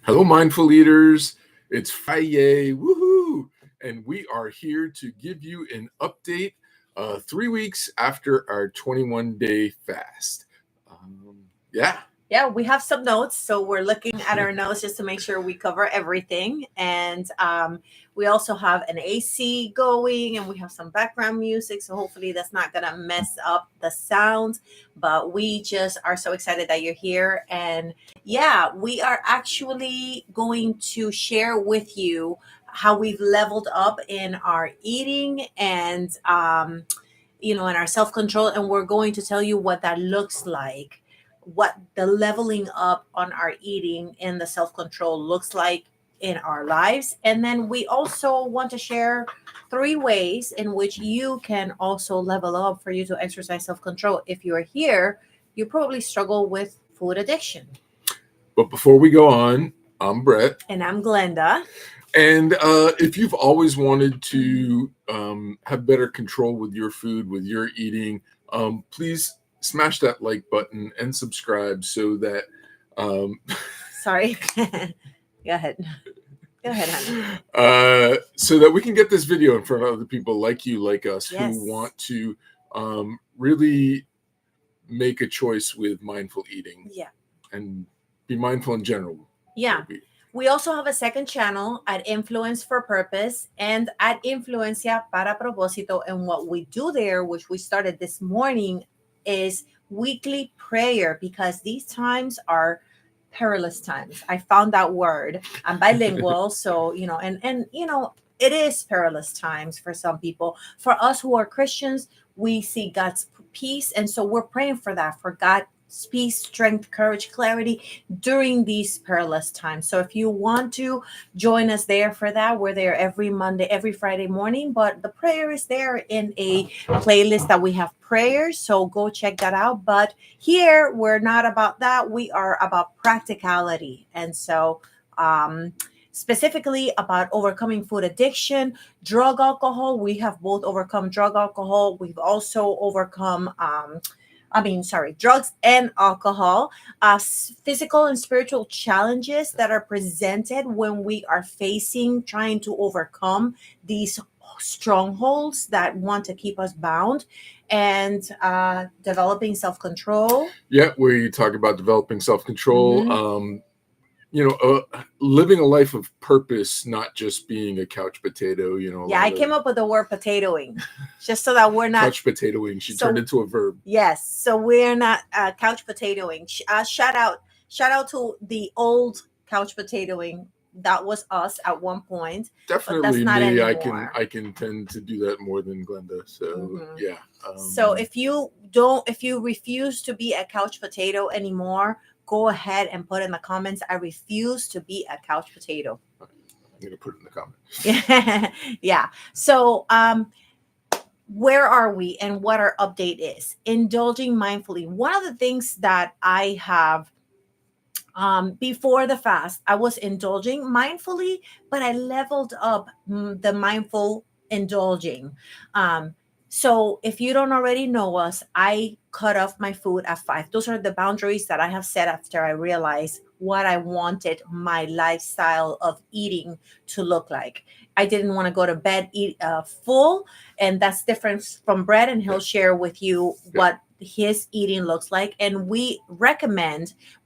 Hello, mindful eaters. It's Friday, woohoo! And we are here to give you an update 3 weeks after our 21-day fast. Yeah. Yeah, we have some notes. So we're looking at our notes just to make sure we cover everything. And we also have an AC going and we have some background music. So hopefully that's not going to mess up the sound. But we just are so excited that you're here. And yeah, we are actually going to share with you how we've leveled up in our eating and, in our self control. And we're going to tell you what that looks like, what the leveling up on our eating and the self control looks like in our lives. And then we also want to share 3 ways in which you can also level up for you to exercise self control. If you're here, you probably struggle with food addiction. But before we go on, I'm Brett. And I'm Glenda. And if you've always wanted to have better control with your food, with your eating, please smash that like button and subscribe so that Sorry. Go ahead. Go ahead, honey. So that we can get this video in front of other people like you, like us, Yes. who want to really make a choice with mindful eating. Yeah. And be mindful in general. Yeah. We also have a second channel at Influence for Purpose and at Influencia para Propósito. And what we do there, which we started this morning, is weekly prayer, because these times are perilous times. I found that word. I'm bilingual, so it is perilous times for some people. For us who are Christians, we see God's peace, and so we're praying for that, for God's peace, strength, courage, clarity during these perilous times. So if you want to join us there for that, we're there every Monday, every Friday morning, but the prayer is there in a playlist that we have prayers. So go check that out. But here we're not about that. We are about practicality. And so, specifically about overcoming food addiction, drug, alcohol. We have both overcome drug, alcohol. We've also overcome, drugs and alcohol, physical and spiritual challenges that are presented when we are trying to overcome these strongholds that want to keep us bound, and developing self-control. Yeah, we talk about developing self-control. Mm-hmm. Living a life of purpose, not just being a couch potato. Yeah, I came up with the word potatoing, just so that we're not couch potatoing. She turned into a verb. Yes, so we're not couch potatoing. Shout out to the old couch potatoing. That was us at one point. Definitely that's not me. Anymore. I can tend to do that more than Glenda. So yeah. So if you refuse to be a couch potato anymore, go ahead and put in the comments, I refuse to be a couch potato. I'm gonna put it in the comments. Yeah. So where are we and what our update is? Indulging mindfully. One of the things that I have, before the fast, I was indulging mindfully, but I leveled up the mindful indulging. So if you don't already know us, I cut off my food at 5. Those are the boundaries that I have set after I realized what I wanted my lifestyle of eating to look like. I didn't want to go to bed full, and that's different from Brett, and he'll share with you what his eating looks like. And we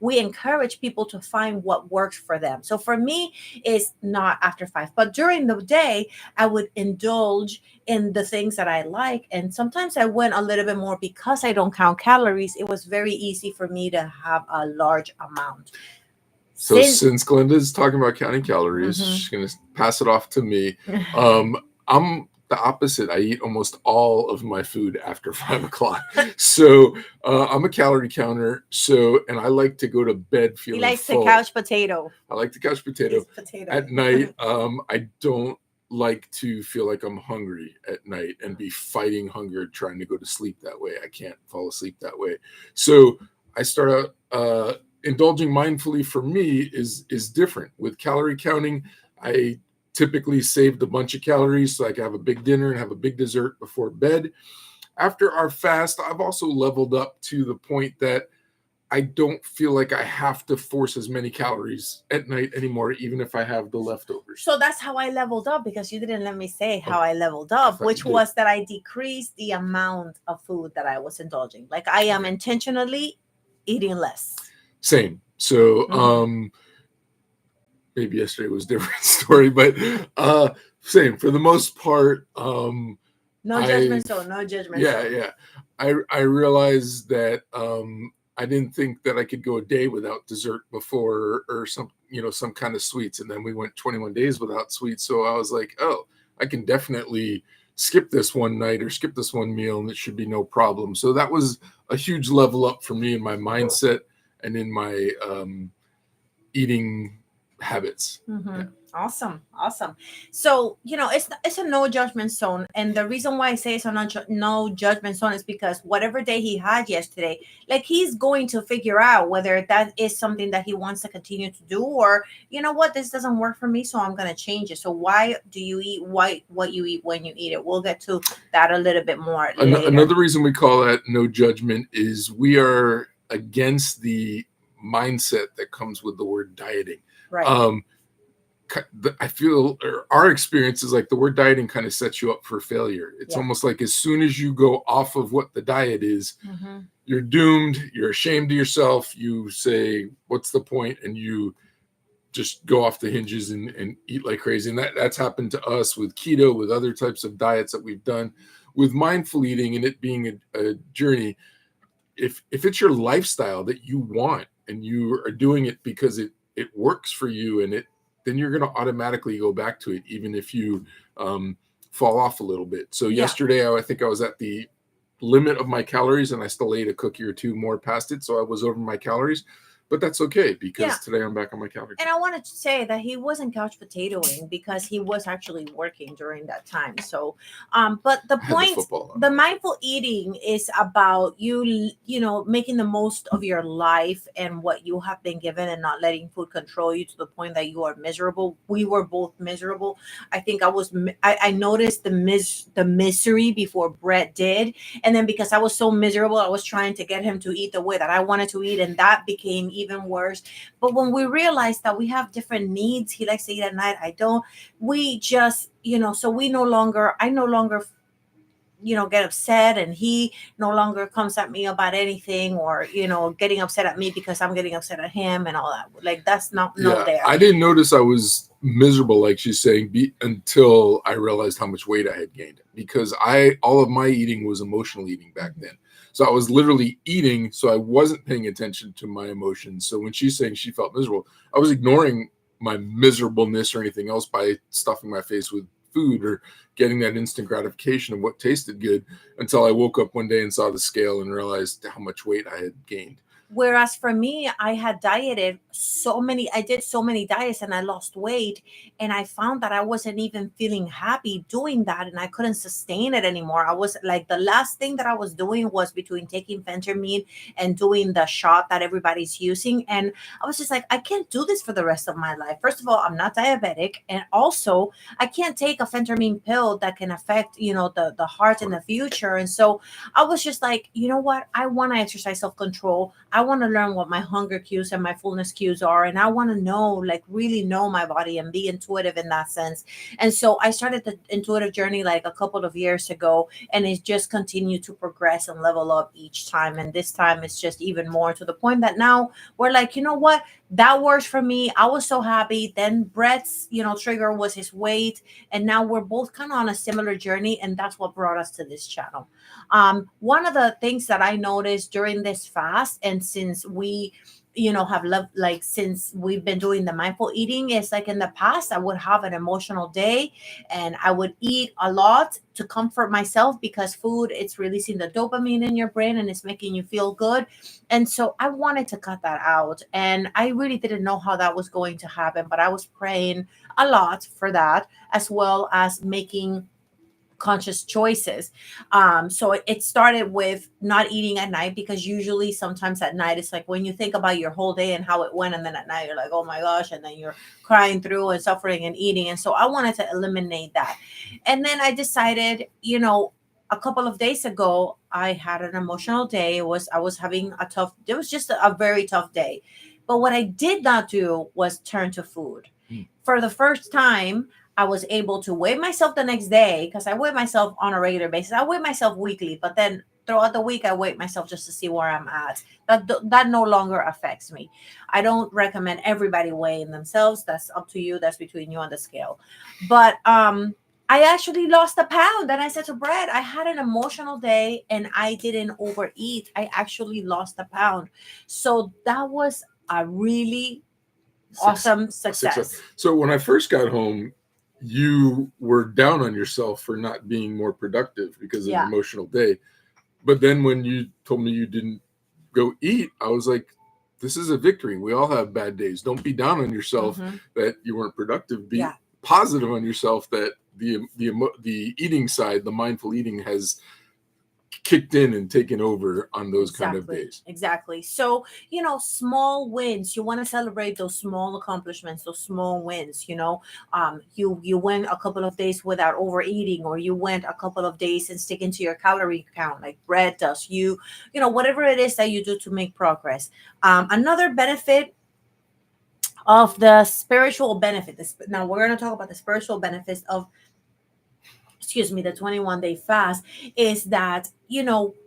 encourage people to find what works for them. So for me, it's not after 5, but during the day, I would indulge in the things that I like. And sometimes I went a little bit more because I don't count calories. It was very easy for me to have a large amount. So since Glenda's talking about counting calories, she's going to pass it off to me. I'm the opposite. I eat almost all of my food after 5 o'clock. So I'm a calorie counter. And I like to go to bed feeling full. He likes the couch potato. I like the couch potato. At night, I don't like to feel like I'm hungry at night and be fighting hunger trying to go to sleep that way. I can't fall asleep that way. So I start out indulging mindfully. For me is different. With calorie counting, I typically saved a bunch of calories so I can have a big dinner and have a big dessert before bed. After our fast, I've also leveled up to the point that I don't feel like I have to force as many calories at night anymore, even if I have the leftovers. So that's how I leveled up, because you didn't let me say how I leveled up, which was that I decreased the amount of food that I was indulging. Like I am intentionally eating less. Same. So maybe yesterday was a different story, but same for the most part. No judgment zone, no judgment zone. Yeah. I realized that I didn't think that I could go a day without dessert before, or some kind of sweets, and then we went 21 days without sweets. So I was like, oh, I can definitely skip this one night or skip this one meal, and it should be no problem. So that was a huge level up for me in my mindset and in my eating habits. Yeah. Awesome. So it's a no judgment zone, and the reason why I say it's a no judgment zone is because whatever day he had yesterday, like he's going to figure out whether that is something that he wants to continue to do, or this doesn't work for me, so I'm going to change it. So why do you eat what you eat when you eat it? We'll get to that a little bit more later. Another reason we call that no judgment is we are against the mindset that comes with the word dieting. Right. I feel our experience is like the word dieting kind of sets you up for failure. It's almost like as soon as you go off of what the diet is, you're doomed. You're ashamed of yourself. You say, what's the point? And you just go off the hinges and eat like crazy. And that's happened to us with keto, with other types of diets that we've done. With mindful eating and it being a journey, if it's your lifestyle that you want and you are doing it because it works for you, and then you're going to automatically go back to it, even if you fall off a little bit. So yesterday, I think I was at the limit of my calories, and I still ate a cookie or two more past it. So I was over my calories, but that's okay, because today I'm back on my calories. And I wanted to say that he wasn't couch potatoing, because he was actually working during that time. So, but the point, the mindful eating is about you making the most of your life and what you have been given, and not letting food control you to the point that you are miserable. We were both miserable. I think I noticed the misery before Brett did. And then because I was so miserable, I was trying to get him to eat the way that I wanted to eat. And that became even worse. But when we realized that we have different needs, he likes to eat at night, I don't, we just so I no longer get upset, and he no longer comes at me about anything, or getting upset at me because I'm getting upset at him and all that. Like that's not there. I didn't notice I was miserable, like she's saying, until I realized how much weight I had gained, because all of my eating was emotional eating back then. So I was literally eating, so I wasn't paying attention to my emotions. So when she's saying she felt miserable, I was ignoring my miserableness or anything else by stuffing my face with food or getting that instant gratification of what tasted good, until I woke up one day and saw the scale and realized how much weight I had gained. Whereas for me, I had dieted I did so many diets, and I lost weight, and I found that I wasn't even feeling happy doing that, and I couldn't sustain it anymore. I was like, the last thing that I was doing was between taking Phentermine and doing the shot that everybody's using. And I was just like, I can't do this for the rest of my life. First of all, I'm not diabetic. And also I can't take a Phentermine pill that can affect, the heart in the future. And so I was just like, you know what? I want to exercise self-control. I want to learn what my hunger cues and my fullness cues are. And I want to really know my body and be intuitive in that sense. And so I started the intuitive journey like a couple of years ago, and it just continued to progress and level up each time. And this time it's just even more, to the point that now we're like, you know what? That works for me. I was so happy. Then Brett's, trigger was his weight. And now we're both kind of on a similar journey. And that's what brought us to this channel. One of the things that I noticed during this fast, and since we have loved, like, since we've been doing the mindful eating, is like, in the past I would have an emotional day and I would eat a lot to comfort myself, because food, it's releasing the dopamine in your brain and it's making you feel good. And so I wanted to cut that out, and I really didn't know how that was going to happen, but I was praying a lot for that, as well as making conscious choices. So it started with not eating at night, because usually sometimes at night it's like when you think about your whole day and how it went, and then at night you're like, oh my gosh, and then you're crying through and suffering and eating. And so I wanted to eliminate that. And then I decided, a couple of days ago, I had an emotional day. I was having it was just a very tough day. But what I did not do was turn to food. For the first time, I was able to weigh myself the next day, because I weigh myself on a regular basis. I weigh myself weekly, but then throughout the week I weigh myself just to see where I'm at. That no longer affects me. I don't recommend everybody weighing themselves. That's up to you. That's between you and the scale. But I actually lost a pound, and I said to Brad, I had an emotional day and I didn't overeat. I actually lost a pound. So that was a really awesome success. So when I first got home, you were down on yourself for not being more productive because of an emotional day. But then when you told me you didn't go eat, I was like, this is a victory. We all have bad days. Don't be down on yourself that you weren't productive. Be positive on yourself that the eating side, the mindful eating, has kicked in and taken over on those kind of days. Exactly. So, small wins. You want to celebrate those small accomplishments, those small wins. You went a couple of days without overeating, or you went a couple of days and sticking to your calorie count like Brad does. Whatever it is that you do to make progress. Another benefit of the spiritual benefit. Now we're going to talk about the spiritual benefits of the 21-day fast, is that,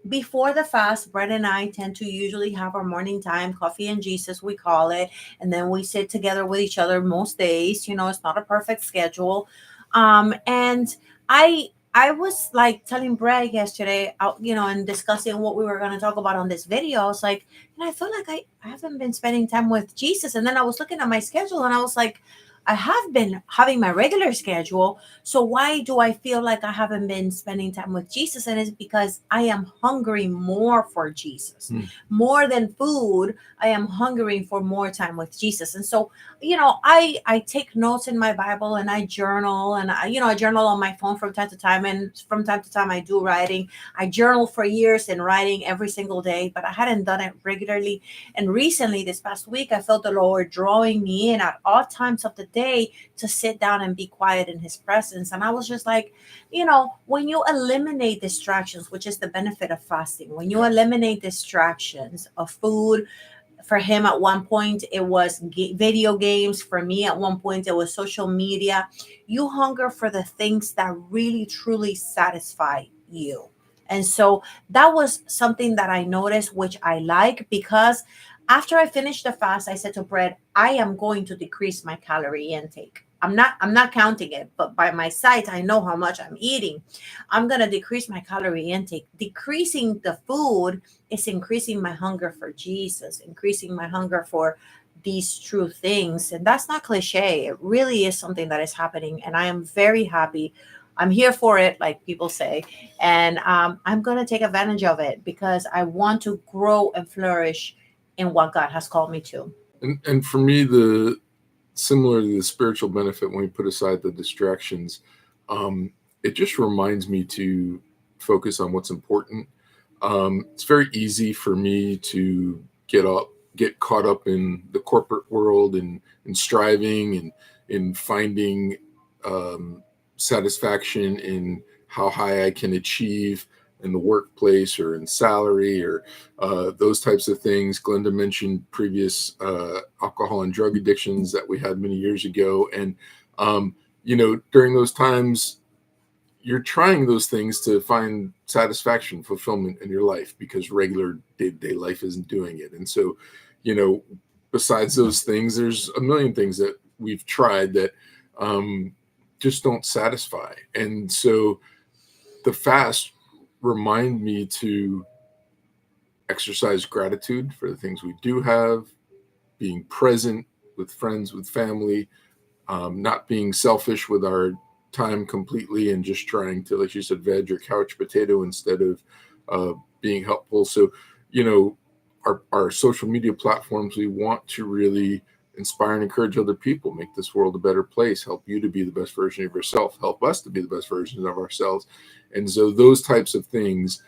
before the fast, Brett and I tend to usually have our morning time, coffee and Jesus, we call it. And then we sit together with each other most days. It's not a perfect schedule. And I was like telling Brett yesterday, and discussing what we were going to talk about on this video. I was like, I feel like I haven't been spending time with Jesus. And then I was looking at my schedule and I was like, I have been having my regular schedule. So why do I feel like I haven't been spending time with Jesus? And it's because I am hungry more for Jesus. More than food, I am hungering for more time with Jesus. And so, I take notes in my Bible, and I journal, and I journal on my phone from time to time. And from time to time I do writing. I journal for years and writing every single day, but I hadn't done it regularly. And recently, this past week, I felt the Lord drawing me in at all times of the day to sit down and be quiet in his presence. And I was just like, when you eliminate distractions, which is the benefit of fasting, when you eliminate distractions of food, for him at one point it was video games, for me at one point it was social media, you hunger for the things that really truly satisfy you. And so that was something that I noticed, which I like, because after I finished the fast, I said to Brett, I am going to decrease my calorie intake. I'm not counting it, but by my sight, I know how much I'm eating. I'm going to decrease my calorie intake. Decreasing the food is increasing my hunger for Jesus, increasing my hunger for these true things. And that's not cliche. It really is something that is happening. And I am very happy. I'm here for it, like people say. And I'm going to take advantage of it, because I want to grow and flourish in what God has called me to. And for me, similar to the spiritual benefit, when we put aside the distractions, it just reminds me to focus on what's important. It's very easy for me to get caught up in the corporate world and striving and in finding satisfaction in how high I can achieve in the workplace or in salary or those types of things. Glenda mentioned previous alcohol and drug addictions that we had many years ago. And, during those times, you're trying those things to find satisfaction, fulfillment in your life, because regular day-to-day life isn't doing it. And so, besides those things, there's a million things that we've tried that just don't satisfy. And so the fast remind me to exercise gratitude for the things we do have, being present with friends, with family, not being selfish with our time completely and just trying to, like you said, veg or couch potato instead of being helpful. So, our social media platforms, we want to really inspire and encourage other people, make this world a better place, help you to be the best version of yourself, help us to be the best versions of ourselves. And so those types of things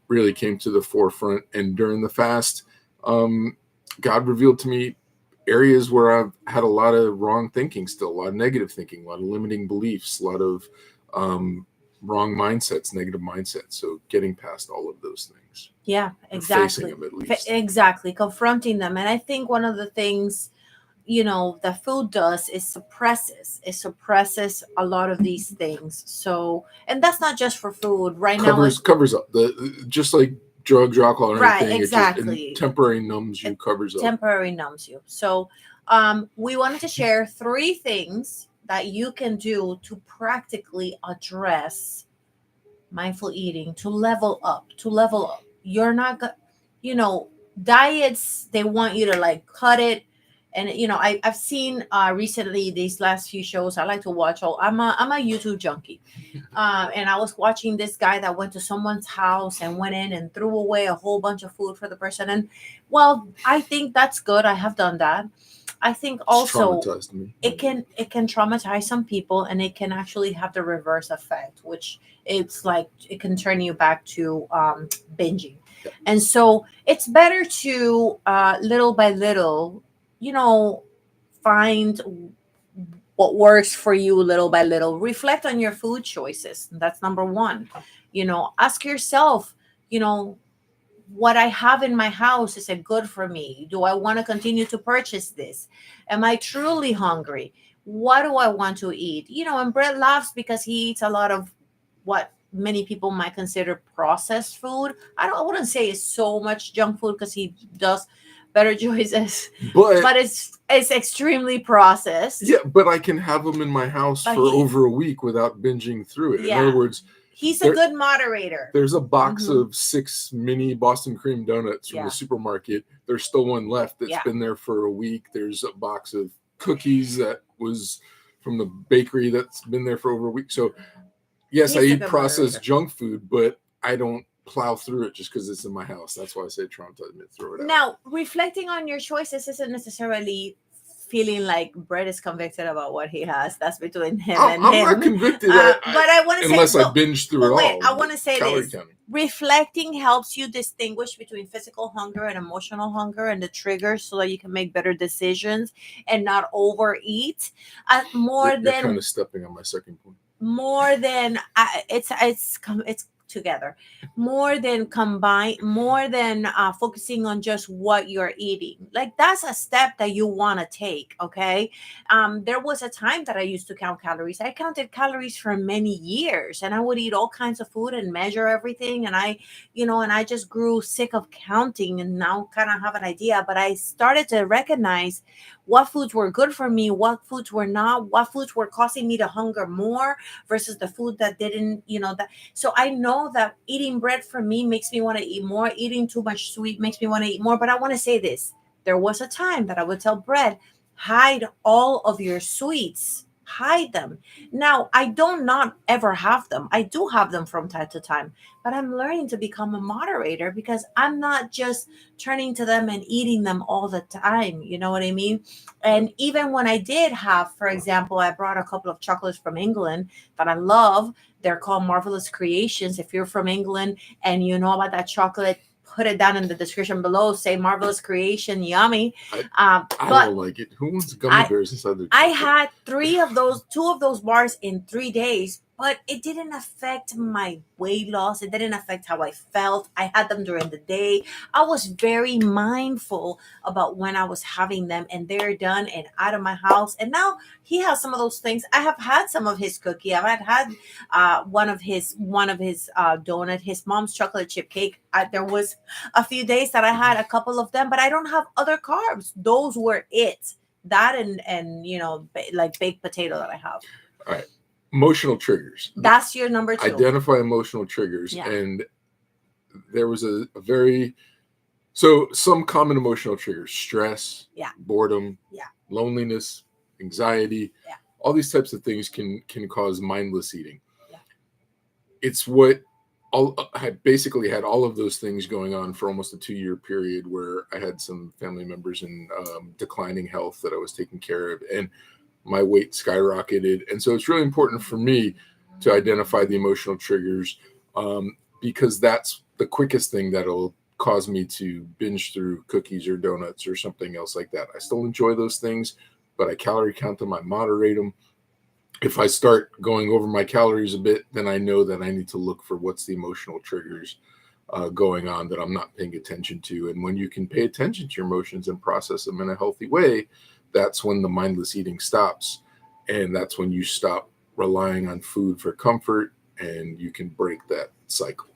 really came to the forefront. And during the fast, God revealed to me areas where I've had a lot of wrong thinking still, a lot of negative thinking, a lot of limiting beliefs, a lot of wrong mindsets, negative mindsets. So getting past all of those things. Yeah, Or exactly. facing them at least. Exactly. Confronting them. And I think one of the things, that food does is suppresses a lot of these things. So, and that's not just for food. Right now, Covers up the just like drugs or alcohol or right, anything. exactly. It temporary numbs you, covers up. Temporary numbs you. So, we wanted to share 3 things that you can do to practically address mindful eating, to level up. You're not diets, they want you to like cut it. And I've seen recently these last few shows. I like to watch I'm a YouTube junkie. And I was watching this guy that went to someone's house and went in and threw away a whole bunch of food for the person. And well, I think that's good. I have done that. I think also it can traumatize some people, and it can actually have the reverse effect, which it's like it can turn you back to binging. Yeah. And so it's better to little by little, find what works for you little by little. Reflect on your food choices. That's number 1. Ask yourself, what I have in my house, is it good for me? Do I want to continue to purchase this? Am I truly hungry? What do I want to eat? And Brett laughs because he eats a lot of what many people might consider processed food. I wouldn't say it's so much junk food, because he does better choices, but it's extremely processed. Yeah, but I can have them in my house for over a week without binging through it. Yeah. In other words, he's a good moderator. There's a box of 6 mini Boston cream donuts from the supermarket. There's still one left that's been there for a week. There's a box of cookies that was from the bakery that's been there for over a week. So yes, I eat processed junk food, but I don't plow through it just because it's in my house. That's why I say traumatized me, throw it out. Now, reflecting on your choices isn't necessarily feeling like Brett is convicted about what he has. That's between him and him. I'm not convicted, but I want to say, unless I binge through it all. I want to say this. Reflecting helps you distinguish between physical hunger and emotional hunger and the triggers, so that you can make better decisions and not overeat. You're kind of stepping on my second point. More than it's together, more than focusing on just what you're eating. Like, that's a step that you want to take. Okay. There was a time that I used to count calories. I counted calories for many years, and I would eat all kinds of food and measure everything. And I just grew sick of counting, and now kind of have an idea. But I started to recognize what foods were good for me, what foods were not, what foods were causing me to hunger more versus the food that didn't, so I know that eating bread for me makes me want to eat more. Eating too much sweet makes me want to eat more. But I want to say this. There was a time that I would tell Brett, hide all of your sweets. Hide them. Now, I don't not ever have them. I do have them from time to time, but I'm learning to become a moderator, because I'm not just turning to them and eating them all the time. You know what I mean? And even when I did have, for example, I brought a couple of chocolates from England that I love. They're called Marvelous Creations. If you're from England and you know about that chocolate, put it down in the description below. Say Marvelous Creation, yummy. I don't like it. Who wants gummy bears inside their chocolate? I had 2 of those bars in 3 days, but it didn't affect my weight loss. It didn't affect how I felt. I had them during the day. I was very mindful about when I was having them, and they're done and out of my house. And now he has some of those things. I have had some of his cookie. I've had one of his donut, his mom's chocolate chip cake. There was a few days that I had a couple of them, but I don't have other carbs. Those were it. That and like baked potato that I have. All right. Emotional triggers. That's your number 2. Identify emotional triggers. Yeah. And there was some common emotional triggers: stress, boredom, loneliness, anxiety. Yeah. All these types of things can cause mindless eating. Yeah. It's what I basically had all of those things going on for almost a 2-year period, where I had some family members in declining health that I was taking care of, and my weight skyrocketed. And so it's really important for me to identify the emotional triggers, because that's the quickest thing that'll cause me to binge through cookies or donuts or something else like that. I still enjoy those things, but I calorie count them, I moderate them. if I start going over my calories a bit, then I know that I need to look for what's the emotional triggers going on that I'm not paying attention to. And when you can pay attention to your emotions and process them in a healthy way, that's when the mindless eating stops. And that's when you stop relying on food for comfort, and you can break that cycle.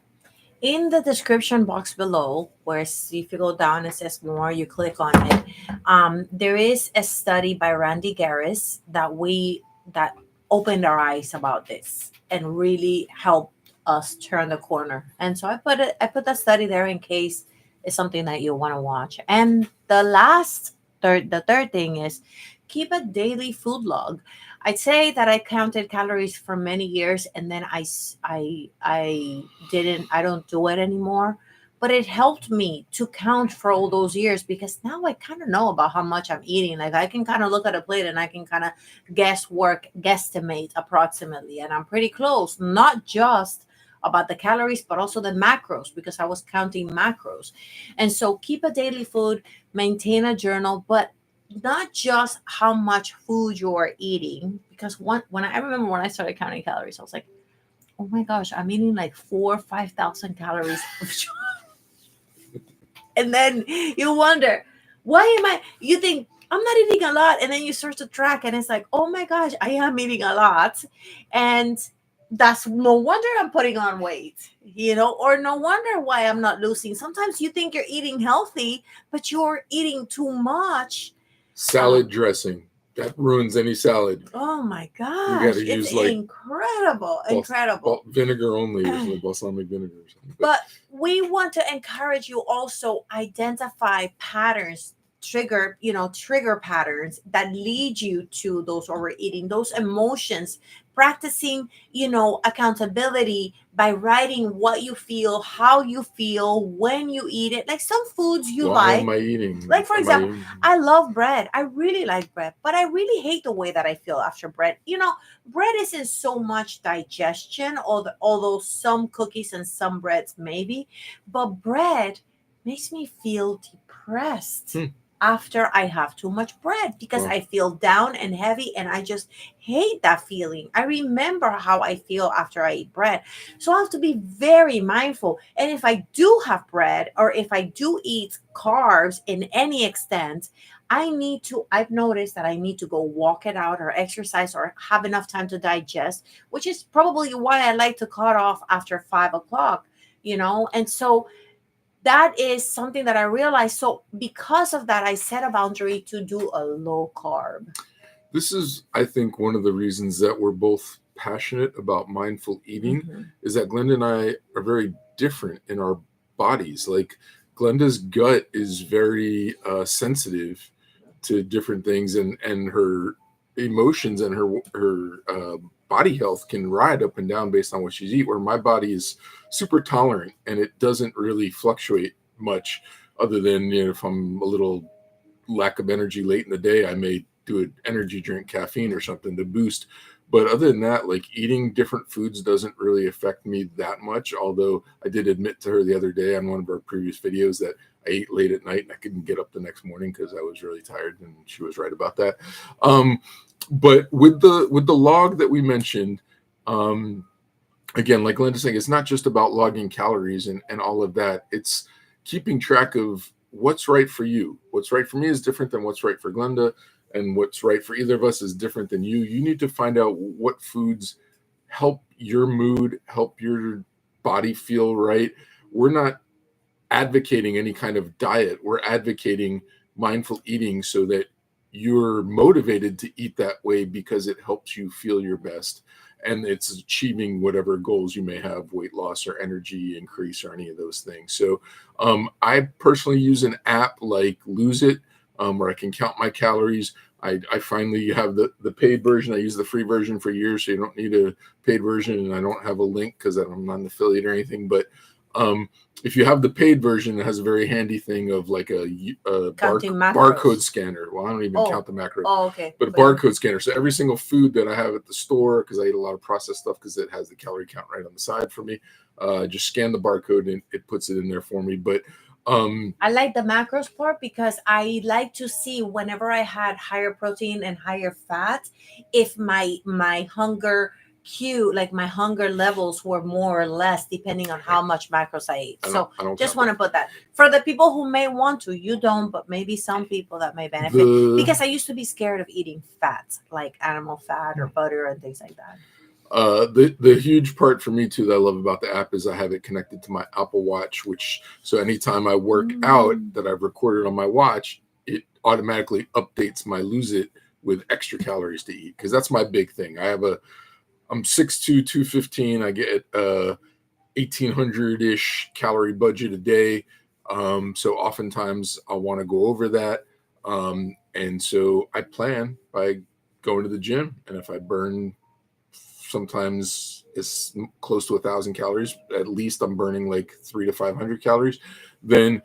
In the description box below, where if you go down, it says more, you click on it. There is a study by Randy Garris that opened our eyes about this and really helped us turn the corner. And so I put that study there in case it's something that you want to watch. And the third thing is keep a daily food log. I'd say that I counted calories for many years, and then I don't do it anymore. But it helped me to count for all those years because now I kind of know about how much I'm eating. Like I can kind of look at a plate and I can kind of guesstimate approximately, and I'm pretty close. Not just about the calories, but also the macros because I was counting macros. And so keep a daily food, maintain a journal, but not just how much food you're eating, because when I remember when I started counting calories, I was like, oh my gosh, I'm eating like 4,000 or 5,000 calories of and then you wonder, why am you think I'm not eating a lot, and then you start to track and it's like, oh my gosh, I am eating a lot. And that's no wonder I'm putting on weight, or no wonder why I'm not losing. Sometimes you think you're eating healthy, but you're eating too much. Salad dressing. That ruins any salad. Oh my gosh. It's like incredible. Vinegar only, usually balsamic vinegar or something. But we want to encourage you also identify patterns, trigger patterns that lead you to those overeating, those emotions, practicing, accountability by writing what you feel, how you feel when you eat it. Like some foods you like. Am I eating? Like for example, I love bread. I really like bread, but I really hate the way that I feel after bread. Bread isn't so much digestion, although some cookies and some breads maybe, but bread makes me feel depressed after I have too much bread because I feel down and heavy, and I just hate that feeling. I remember how I feel after I eat bread. So I have to be very mindful. And if I do have bread, or if I do eat carbs in any extent, I've noticed that I need to go walk it out or exercise or have enough time to digest, which is probably why I like to cut off after 5 o'clock, and so that is something that I realized. So because of that, I set a boundary to do a low carb. This is, I think, one of the reasons that we're both passionate about mindful eating is that Glenda and I are very different in our bodies. Like Glenda's gut is very sensitive to different things, and her emotions and her body health can ride up and down based on what she's eat, where my body is super tolerant and it doesn't really fluctuate much, other than if I'm a little lack of energy late in the day, I may do an energy drink, caffeine or something to boost. But other than that, like eating different foods doesn't really affect me that much. Although I did admit to her the other day on one of our previous videos that I ate late at night and I couldn't get up the next morning because I was really tired, and she was right about that. But with the log that we mentioned, again, like Linda's saying, it's not just about logging calories and all of that. It's keeping track of what's right for you. What's right for me is different than what's right for Glenda, and what's right for either of us is different than you. You need to find out what foods help your mood, help your body feel right. We're not advocating any kind of diet. We're advocating mindful eating so that you're motivated to eat that way because it helps you feel your best, and it's achieving whatever goals you may have, weight loss or energy increase or any of those things. So I personally use an app like Lose It, where I can count my calories. I finally have the paid version. I use the free version for years, so you don't need a paid version, and I don't have a link because I'm not an affiliate or anything. But if you have the paid version, it has a very handy thing of like a barcode scanner. Well, I don't even count the macros. Oh, okay. But a barcode scanner. So every single food that I have at the store, because I eat a lot of processed stuff, because it has the calorie count right on the side for me, just scan the barcode and it puts it in there for me. But I like the macros part because I like to see whenever I had higher protein and higher fat, if my hunger cue, like my hunger levels were more or less depending on how much macros I ate. So I don't just count want to put that for the people who may want to. You don't, but maybe some people that may benefit. Because I used to be scared of eating fats, like animal fat or butter and things like that. The huge part for me too that I love about the app is I have it connected to my Apple Watch, which so anytime I work out that I've recorded on my watch, it automatically updates my Lose It with extra calories to eat, because that's my big thing. I'm 6'2", 215. I get 1,800-ish calorie budget a day. So oftentimes I want to go over that. And so I plan by going to the gym, and if I burn sometimes it's close to 1,000 calories, at least I'm burning like 300 to 500 calories, then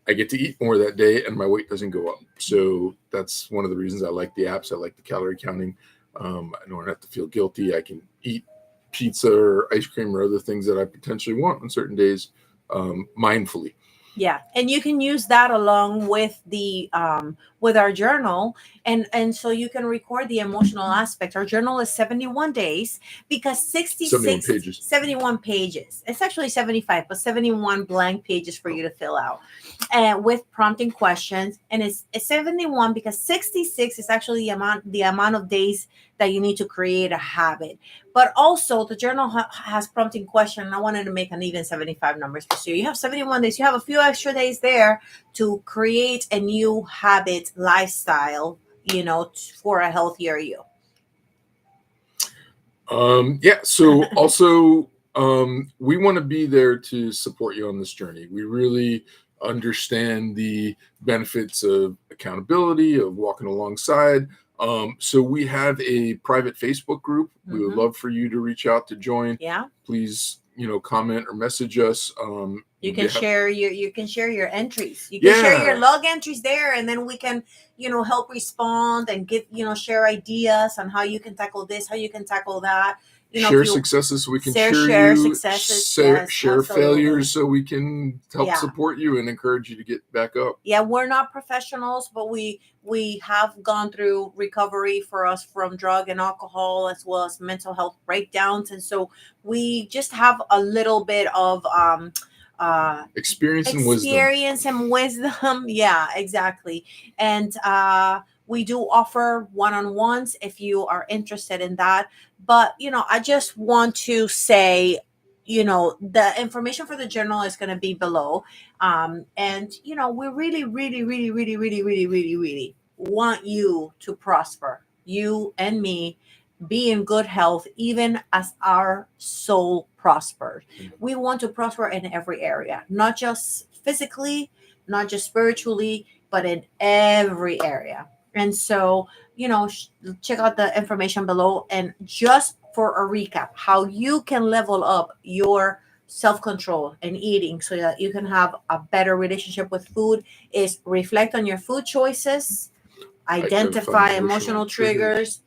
I get to eat more that day and my weight doesn't go up. So that's one of the reasons I like the apps. I like the calorie counting. I don't have to feel guilty. I can eat pizza or ice cream or other things that I potentially want on certain days mindfully. Yeah, and you can use that along with the with our journal, and so you can record the emotional aspect. Our journal is 71 days because 71 pages. It's actually 75, but 71 blank pages for you to fill out, and with prompting questions. And it's 71 because 66 is actually the amount of days that you need to create a habit. But also the journal has prompting question. And I wanted to make an even 75 numbers. So you have 71 days. You have a few extra days there to create a new habit lifestyle, for a healthier you. Yeah. So also, we want to be there to support you on this journey. We really understand the benefits of accountability, of walking alongside. So we have a private Facebook group. We would love for you to reach out to join. Yeah. Please, comment or message us. You can share your entries. You can share your log entries there, and then we can, help respond and give, share ideas on how you can tackle this, how you can tackle that. Share successes so we can share successes. Share failures so we can help support you and encourage you to get back up. Yeah, we're not professionals, but we have gone through recovery for us from drug and alcohol as well as mental health breakdowns, and so we just have a little bit of experience and wisdom. Yeah, exactly. And we do offer one-on-ones if you are interested in that. But I just want to say, the information for the journal is going to be below. And we really, really, really, really, really, really, really, really want you to prosper, you and me, be in good health, even as our soul prospers. We want to prosper in every area, not just physically, not just spiritually, but in every area. And so, check out the information below. And just for a recap, how you can level up your self-control and eating so that you can have a better relationship with food is reflect on your food choices, identify emotional triggers,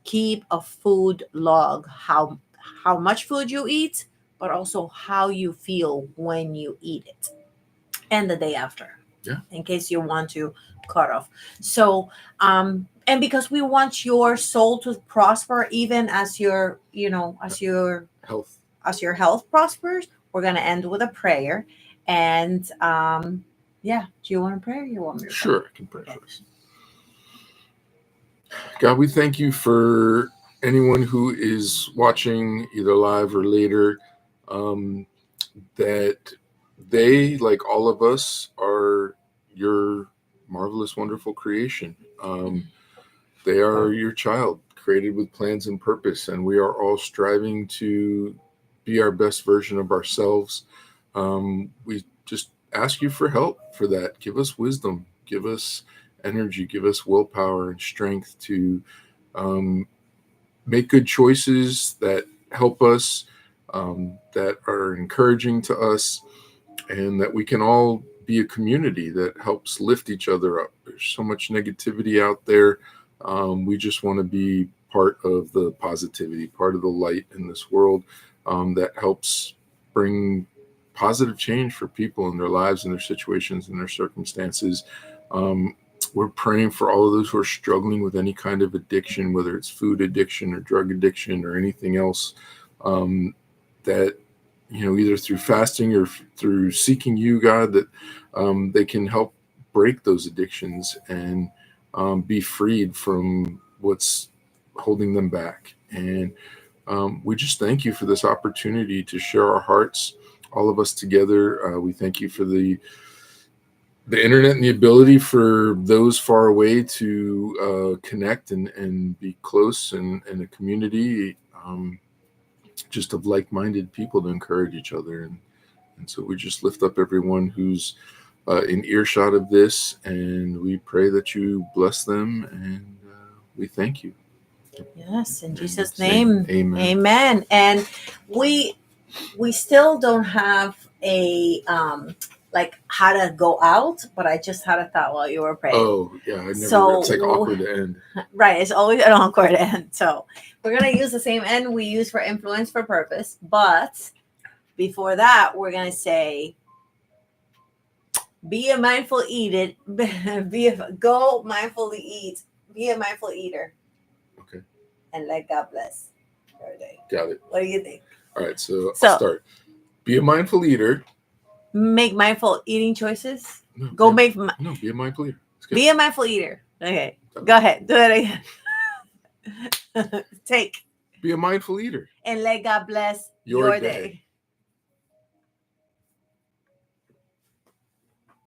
keep a food log, how much food you eat, but also how you feel when you eat it and the day after. Yeah. In case you want to cut off. So and because we want your soul to prosper even as your health prospers, we're going to end with a prayer. And do you want to pray or you want me to pray? Sure, I can pray first. God, we thank you for anyone who is watching either live or later, that they, like all of us, are your marvelous, wonderful creation. They are your child, created with plans and purpose, and we are all striving to be our best version of ourselves. We just ask you for help for that. Give us wisdom, give us energy, give us willpower and strength to make good choices that help us, that are encouraging to us, and that we can all be a community that helps lift each other up. There's so much negativity out there. We just want to be part of the positivity, part of the light in this world, that helps bring positive change for people in their lives and their situations and their circumstances. We're praying for all of those who are struggling with any kind of addiction, whether it's food addiction or drug addiction or anything else, that, either through fasting or through seeking you, God, that they can help break those addictions and be freed from what's holding them back. And we just thank you for this opportunity to share our hearts, all of us together. We thank you for the internet and the ability for those far away to connect and be close and a community just of like-minded people to encourage each other. And so we just lift up everyone who's in earshot of this, and we pray that you bless them, and we thank you. Yes, in Jesus' name. Amen. Amen. And we still don't have a like how to go out, but I just had a thought while you were praying. Oh, yeah. It's like awkward to end. Right. It's always an awkward end. So we're going to use the same end we use for influence for purpose. But before that, we're going to say, be a mindful eater. Go mindfully eat. Be a mindful eater. Okay. And let God bless your day. Got it. What do you think? All right. So I'll start. Be a mindful eater. Make mindful eating choices. No, be a mindful eater. Be a mindful eater. Okay. Go ahead. Do it again. Be a mindful eater. And let God bless your day.